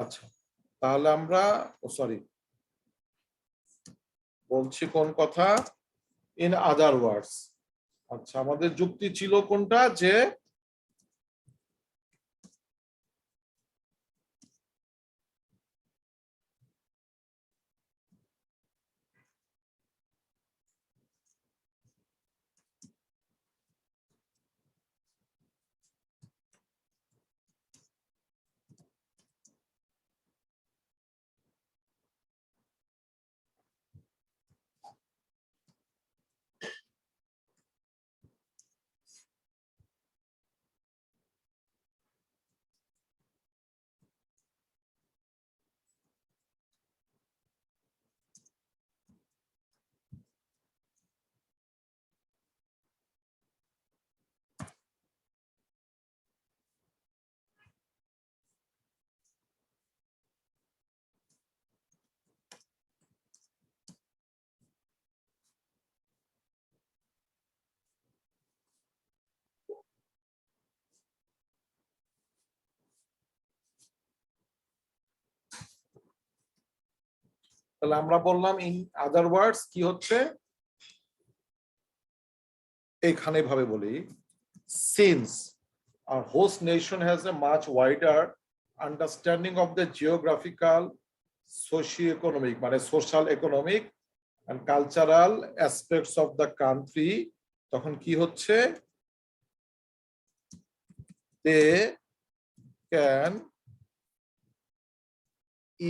আচ্ছা, তাহলে আমরা সরি বলছি কোন কথা, ইন আদার ওয়ার্ডস। আচ্ছা, আমাদের যুক্তি ছিল কোনটা, যে তাহলে আমরা বললাম ইন আদার ওয়ার্ডস কি হচ্ছে, এখানে ভাবে বলি, since our host nation has a much wider understanding of the geographical, socio-economic, মানে social, economic and cultural aspects of the country, তখন কি হচ্ছে, they can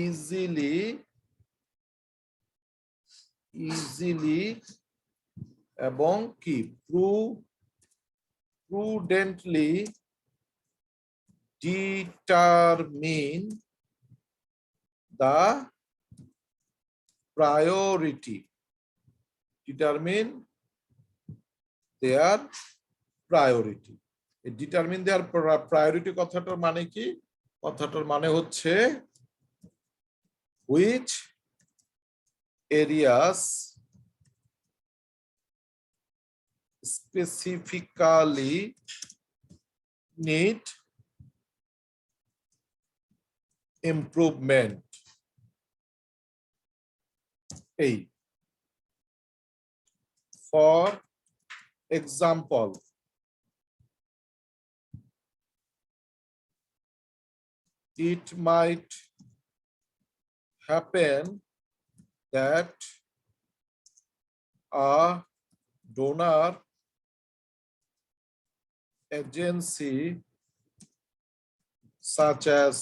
easily এবং কি prudently determine the priority, determine their priority. Determine their priority কথাটার মানে কি, কথাটার মানে হচ্ছে which areas specifically need improvement. এই for example, it might happen that a donor agency such as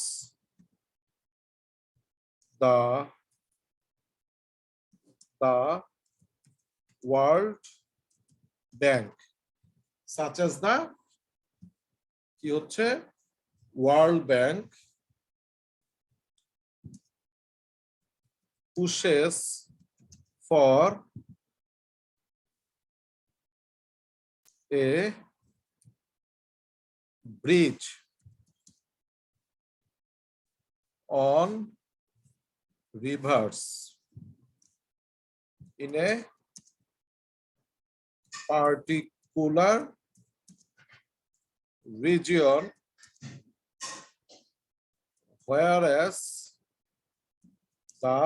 the World Bank, such as the কি হচ্ছে World Bank, pushes for a bridge on rivers in a particular region, whereas the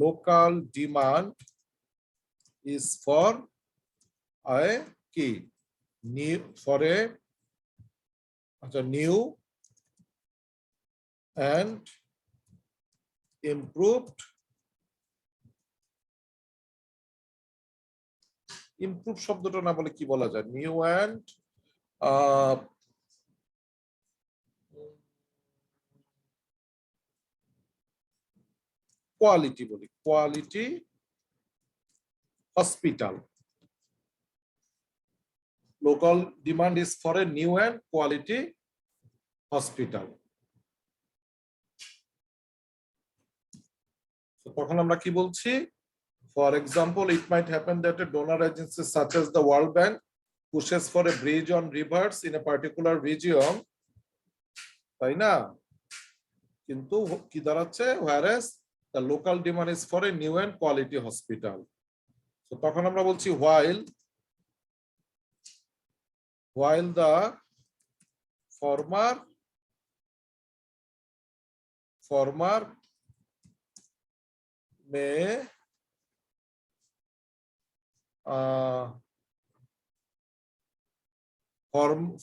local demand is for a key new for a new and improved শব্দটা না বলে কি বলা যায়, new and quality বলি, quality hospital. Local demand is for a new and quality hospital. তখন আমরা কি বলছি, for example, it might happen that a donor agency such as the World Bank pushes for a bridge on rivers in a particular region, তাই না, কিন্তু কি দাঁড়াচ্ছে, whereas the local demand is for a new and quality hospital. তো তখন আমরা বলছি while the former farmer may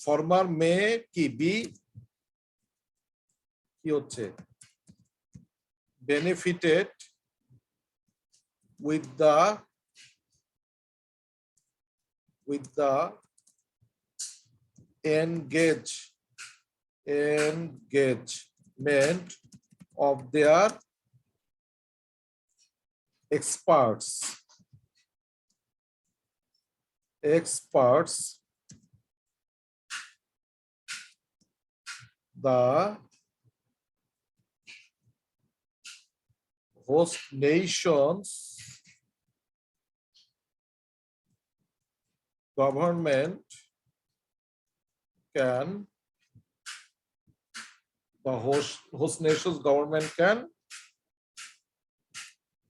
farmer may কি be কি হচ্ছে benefited with the engagement of their experts the host nations government can host nations government can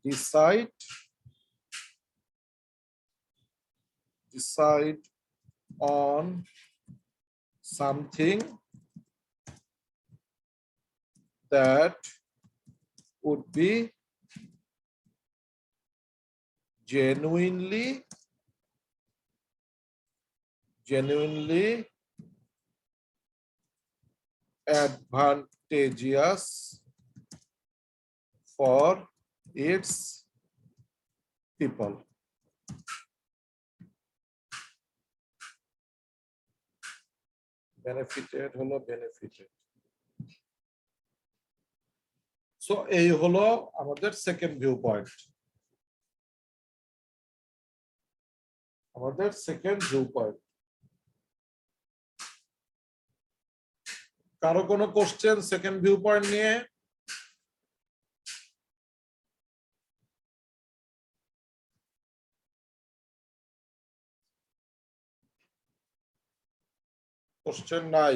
decide on something that would be genuinely advantageous for its people. Benefited হলো benefited. So এই হলো আমাদের second view point. কারো কোনো question second view point নিয়ে? Question নাই?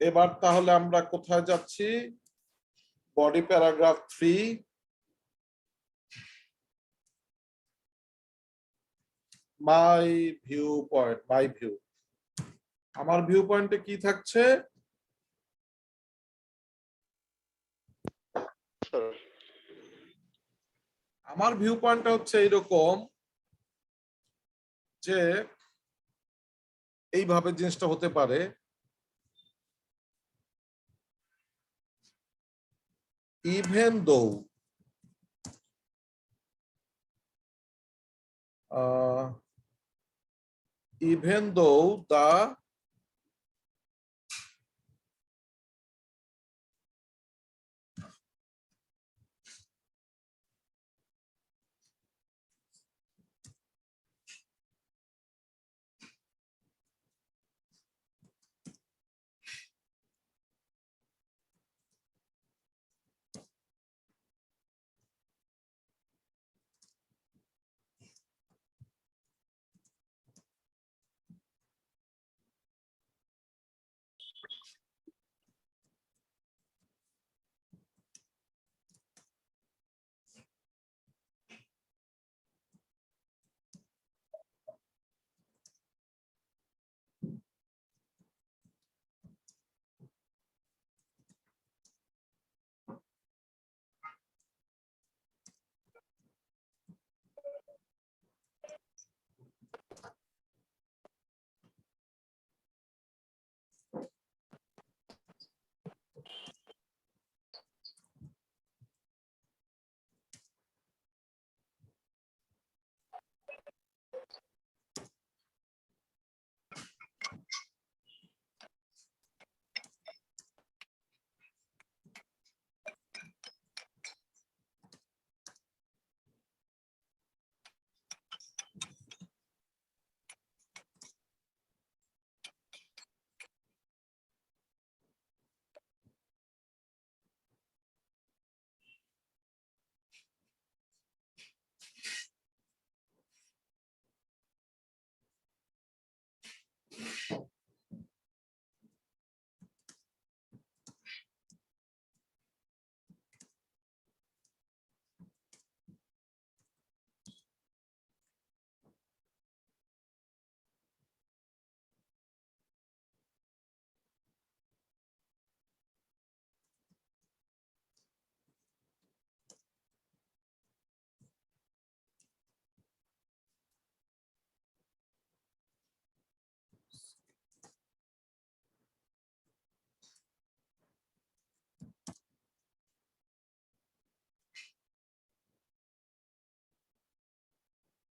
এবার তাহলে আমরা কোথায় যাচ্ছি? বডি প্যারাগ্রাফ 3 মাই ভিউ পয়েন্ট। আমার ভিউ পয়েন্টে কি থাকছে? আমার ভিউ পয়েন্টটা হচ্ছে এইরকম যে এইভাবে জিনিসটা হতে পারে, even though the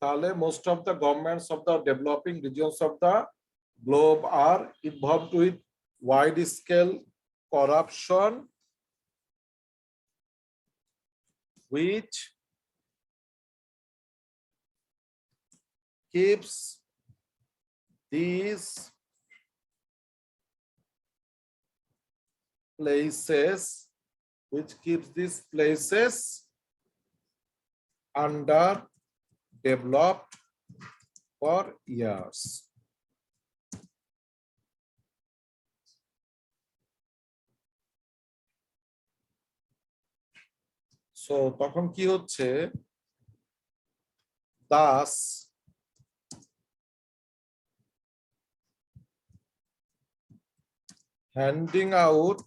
তাহলে most of the governments of the developing regions of the globe are involved with wide scale corruption which keeps these places underdeveloped for years. So তখন কি হচ্ছে, thus handing out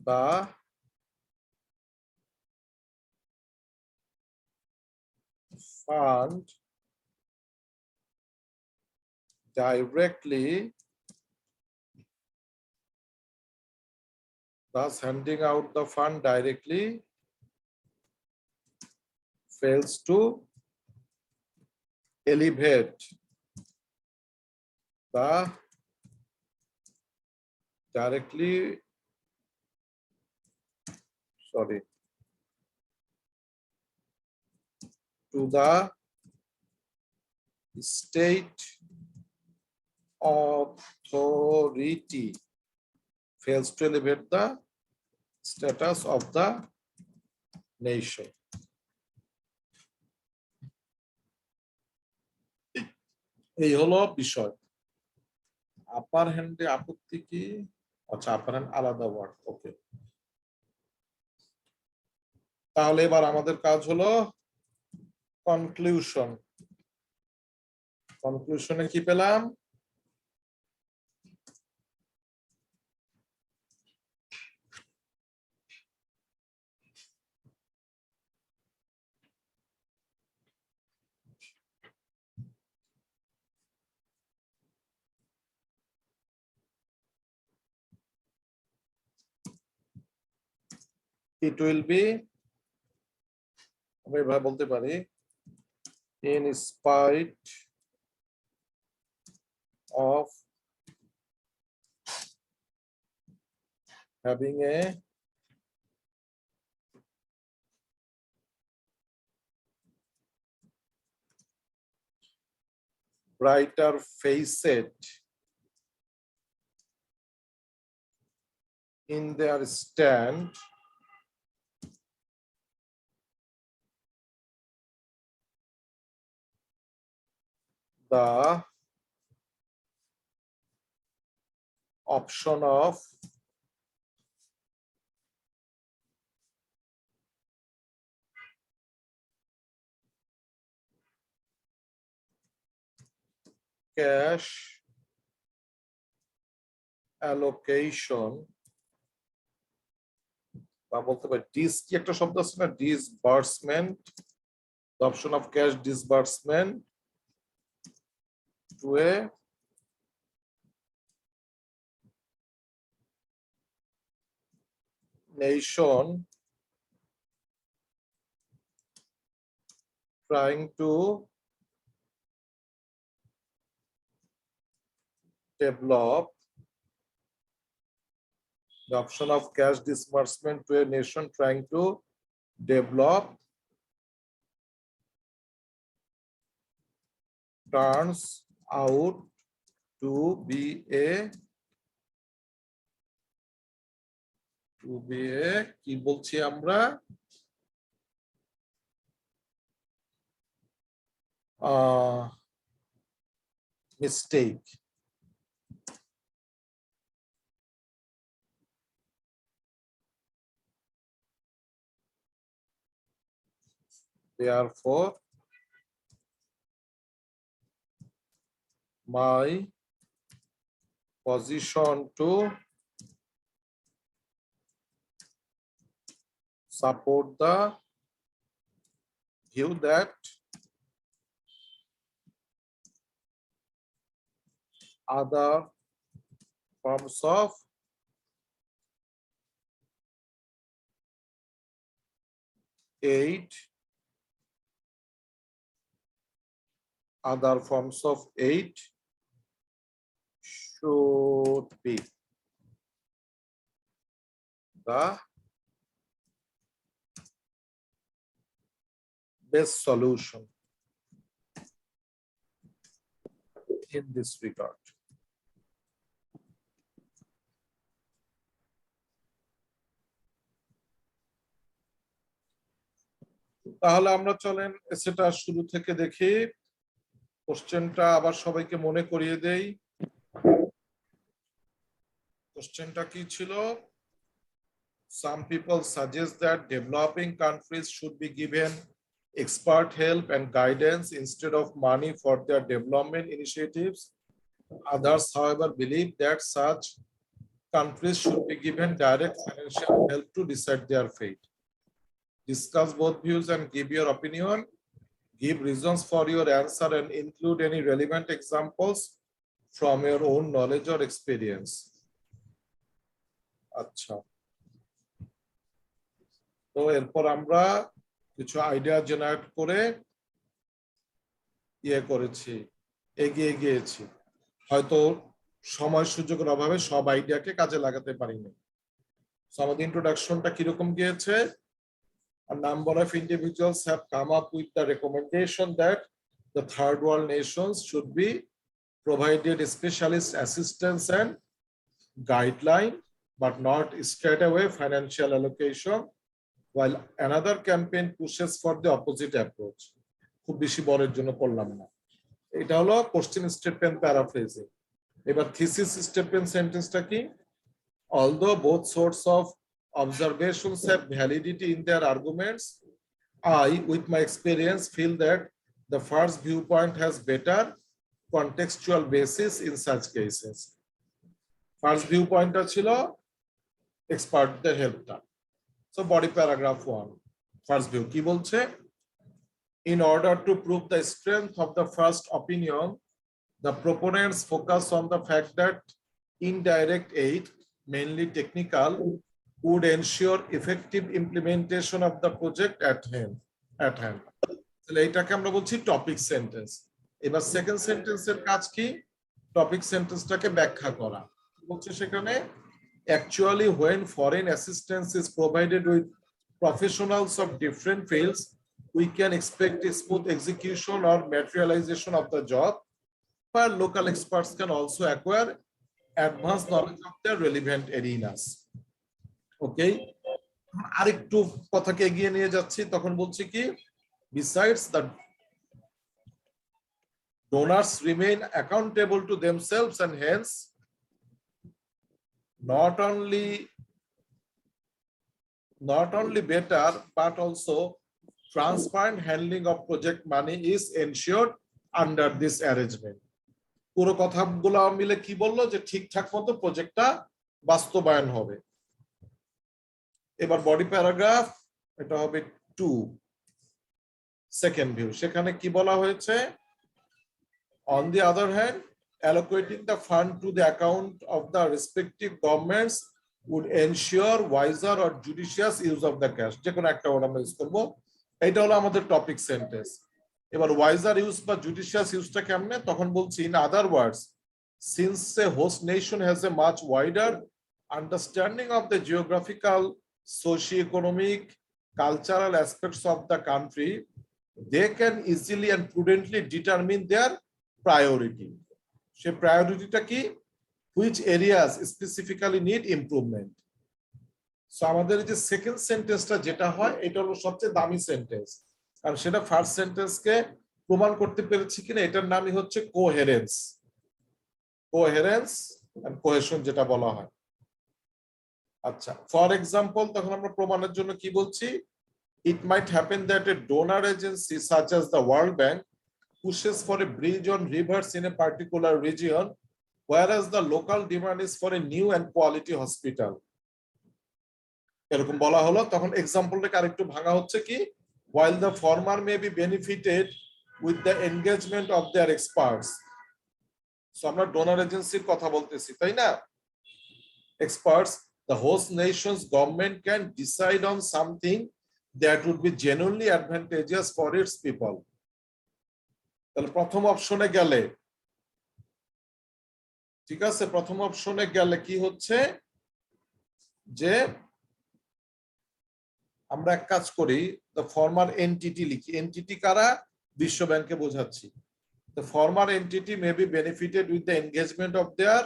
the fund directly, fails to elevate the to the state authority, fails to elevate the status of the nation. এই হলো বিষয়। আপার হ্যান্ডে আপত্তি কি? আচ্ছা, upper hand আলাদা ওয়ার্ড। ওকে, তাহলে এবার আমাদের কাজ হলো কনক্লুশন। কনক্লুশনে কি পেলাম? It will be, আমি এভাবে বলতে পারি, in spite of having a brighter facet in their stand, the option of cash allocation, বা বলতে পারি ডিস, কি একটা শব্দ আছে না, disbursement, the option of cash disbursement to a nation trying to develop, the option of cash disbursement to a nation trying to develop turns out to be a কি বলছি আমরা, mistake. Therefore, my position to support the view that other forms of aid other forms of aid should be the best solution in this regard. তাহলে আমরা চলেন সেটা শুরু থেকে দেখি, কোশ্চেনটা আবার সবাইকে মনে করিয়ে দেই। কোশ্চেনটা কি ছিল? Some people suggest that developing countries should be given expert help and guidance instead of money for their development initiatives. Others, however, believe that such countries should be given direct financial help to decide their fate. Discuss both views and give your opinion. Give reasons for your answer and include any relevant examples from your own knowledge or experience. আচ্ছা, তো এরপর আমরা কিছু idea generate করে করেছি, এগিয়ে গিয়েছি। হয়তো সময় সুযোগের অভাবে সব আইডিয়াকে কাজে লাগাতে পারিনি। আমাদের ইন্ট্রোডাকশনটা কিরকম গিয়েছে? A number of individuals have come up with the recommendation that the third world nations should be provided specialist assistance and guideline, but not straight away financial allocation, while another campaign pushes for the opposite approach. খুব বেশি বড়ের জন্য করলাম না। এটা হলো question statement paraphrasing. এবার thesis statement সেন্টেন্সটা কি? Although both sorts of observations have validity in their arguments, I, with my experience, feel that the first viewpoint has better contextual basis in such cases. First viewpoint ছিল এক্সপার্টদের হেল্পটা। So body paragraph 1, first view কি বলছে? In order to prove the strength of the first opinion, the proponents focus on the fact that indirect aid, mainly technical, would ensure effective implementation of the project at hand. তাহলে এটাকে আমরা বলছি topic sentence. এবার second সেন্টেন্সের কাজ কি? Topic সেন্টেন্সটাকে ব্যাখ্যা করা। বলছে সেখানে actually when foreign assistance is provided with professionals of different fields, we can expect a smooth execution or materialization of the job, where local experts can also acquire advanced knowledge of their relevant arenas. Okay, আরেকটু কথাকে এগিয়ে নিয়ে যাচ্ছি, তখন বলছি কি? Besides, the donors remain accountable to themselves and hence not only better but also transparent handling of project money is ensured under this arrangement. পুরো কথাগুলো মিলে কি বললো? যে ঠিকঠাক মতো প্রজেক্টটা বাস্তবায়ন হবে। এবার বডি প্যারাগ্রাফ, এটা হবে 2, সেকেন্ড ভিউ। সেখানে কি বলা হয়েছে? On the other hand, allocating the fund to the account of the respective governments would ensure wiser or judicious use of the cash. যে কোনো একটা ওয়ার্ড আমরা ইউজ করব। এটা হলো আমাদের টপিক সেন্টেন্স। এবার ওয়াইজার ইউজ বা জুডিশিয়াস ইউজটা কেমনে? তখন বলছি, in other words, since a host nation has a much wider understanding of the geographical, socio-economic, cultural aspects of the country, they can easily and prudently determine their priority. সে প্রায়োরিটিটা কি? Which areas specifically need improvement. So আমাদের যে second সেন্টেন্সটা যেটা হয়, এটা হলো সবচেয়ে দামি সেন্টেন্স, কারণ সেটা ফার্স্ট সেন্টেন্সকে প্রমাণ করতে পেরেছি কিনা এটার নামই হচ্ছে কোহেরেন্স এন্ড কোহেশন যেটা বলা হয়। আচ্ছা, ফর এক্সাম্পল, তখন আমরা প্রমাণের জন্য কি বলছি? It might happen that a donor agency such as the World Bank pushes for a bridge on rivers in a particular region, whereas the local demand is for a new and quality hospital. এরকম বলা হলো, তখন এক্সাম্পলটাকে আরেকটু ভাঙা হচ্ছে কি? While the former may be benefited with the engagement of their experts. So আমরা donor এজেন্সির কথা বলতেছি, তাই না? Experts, the host nation's government can decide on something that would be genuinely advantageous for its people. তাহলে প্রথম অপশনে গেলে, ঠিক আছে, প্রথম অপশনে গেলে কি হচ্ছে যে আমরা এক কাজ করি, দ্য ফর্মার এন্টিটি লিখি। এন্টিটি কারা? বিশ্ব ব্যাংকে বোঝাচ্ছি। The former entity may be benefited with the engagement of their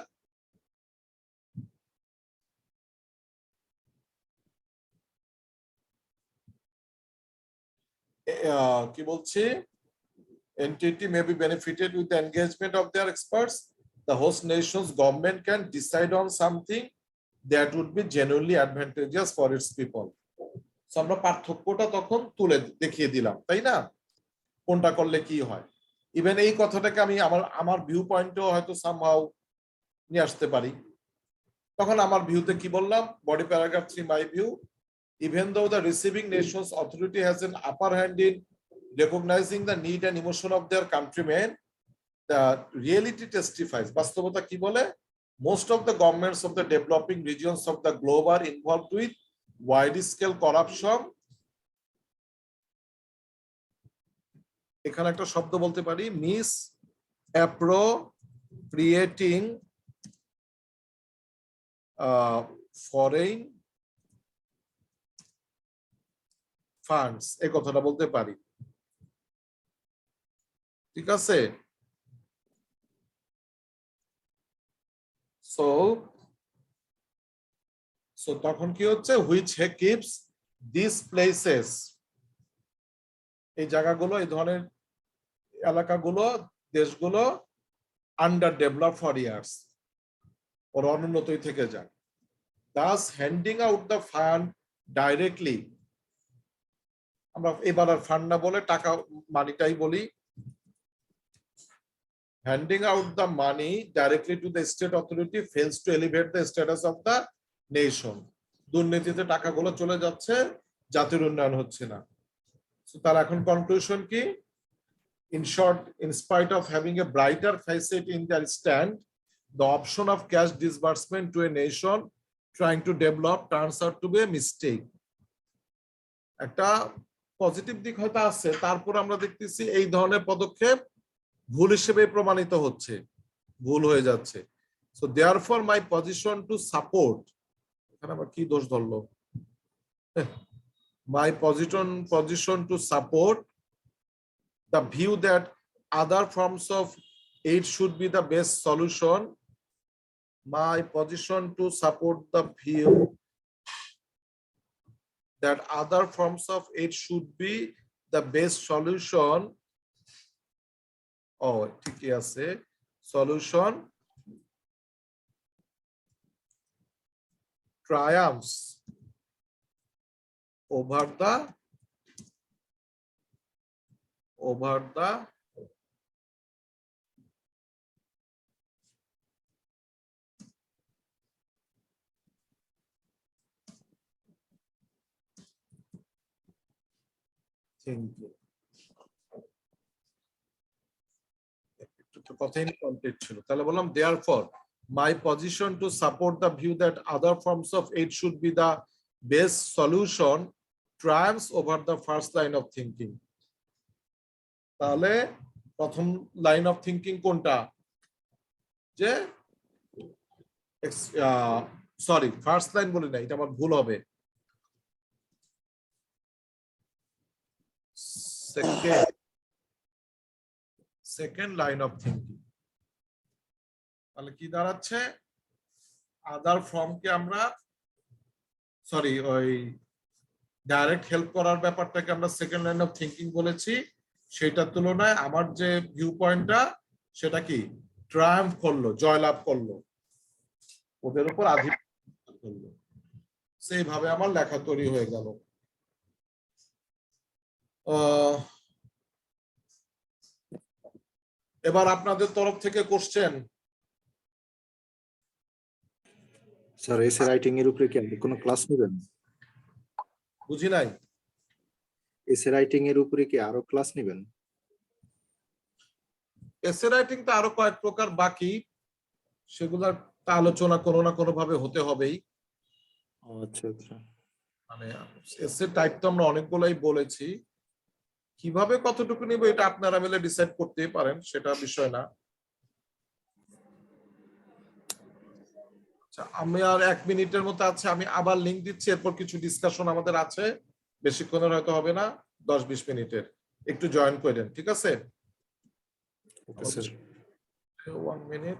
কি বলছি, entity may be benefited with the engagement of their experts. The host nation's government can decide on something that would be genuinely advantageous for its people. So আমরা পার্থক্যটা তখন তুলে দেখিয়ে দিলাম, তাই না? কোনটা করলে কি হয়। ইভেন এই কথাটাকে আমি আমার ভিউ পয়েন্টেও হয়তো সামহাউ নিয়ে আসতে পারি। তখন আমার ভিউতে কি বললাম, body paragraph 3 my view, even though the receiving nation's authority has an upper hand in recognizing the need and emotion of their countrymen, the reality testifies, বাস্তবতা কি বলে, most of the governments of the developing regions of the globe are involved with wide scale corruption. এখানে একটা শব্দ বলতে পারি, misappropriating foreign funds, এই কথাটা বলতে পারি, ঠিক আছে। সো তখন কি হচ্ছে, হুইচ কিপস দিস প্লেসেস, এই জায়গাগুলো, এই ধরনের এলাকাগুলো, দেশগুলো আন্ডার ডেভেলপ ফর ইয়ার্স, ওর অনুন্নতই থেকে যায়। Das হ্যান্ডিং out the fund directly, আমরা এবার আর ফান্ড না বলে টাকা মানিটাই বলি, handing out the money directly to the state authority fails to elevate the status of the nation. দুর্নীতিতে টাকাগুলো চলে যাচ্ছে, জাতির উন্নয়ন হচ্ছে না। তার এখন কনক্লুশন কি? In short, in spite of having a brighter facet in their stand, the option of cash disbursement to a nation trying to develop turns out to be a mistake. একটা পজিটিভ দিক হয়তো আছে, তারপর আমরা দেখতেছি এই ধরনের পদক্ষেপ ভুল হিসেবে প্রমাণিত হচ্ছে, ভুল হয়ে যাচ্ছে। So therefore my position to support, এখানে আবার কি দোষ ধরলো, my position to support the view that other forms of aid should be the best solution, my position to support the view that other forms of aid should be the best solution. Oh, ঠিকই আছে, solution triumphs over the thinking. তাহলে বললাম therefore my position to support the view that other forms of aid should be the best solution triumphs over the first line of thinking. তাহলে প্রথম line of thinking কোনটা, যে sorry first line বলি না, এটা আমার ভুল হবে, সেকেন্ড লাইন অফ থিংকিং। তাহলে কি দাঁড়াচ্ছে, আদার ফর্মকে আমরা সরি ওই ডাইরেক্ট হেল্প করার ব্যাপারটাকে আমরা সেকেন্ড লাইন অফ থিংকিং বলেছি, সেটার তুলনায় আমার যে ভিউ পয়েন্টটা সেটা কি ট্রায়াম্ফ করলো, জয়লাভ করলো, ওদের উপর আধিপত্য করলো, সেইভাবে আমার লেখা তৈরি হয়ে গেল। এবার আপনাদের তরফ থেকে কোশ্চেন। স্যার এসে রাইটিং এর উপরে কি কোনো ক্লাস নেবেন? বুঝি নাই। এসে রাইটিং এর উপরে কি আরো ক্লাস নেবেন? এসে রাইটিং তো আরো কয়েক প্রকার বাকি, সেগুলোর আলোচনা কোনো না কোনো ভাবে হতে হবেই। আচ্ছা আচ্ছা, মানে এসে টাইপ তো আমরা অনেকগুলাই বলেছি, কিভাবে কতটুকু নিব এটা আপনারা মিলে ডিসাইড করতেই পারেন, সেটা বিষয় না। আচ্ছা, আমি আর 1 মিনিটের মতো আছে, আমি আবার লিংক দিচ্ছি, এরপর কিছু ডিসকাশন আমাদের আছে, বেশিক্ষণের হয়তো হবে না, 10-20 মিনিটের, একটু জয়েন করেন, ঠিক আছে? Okay sir. 1 মিনিট।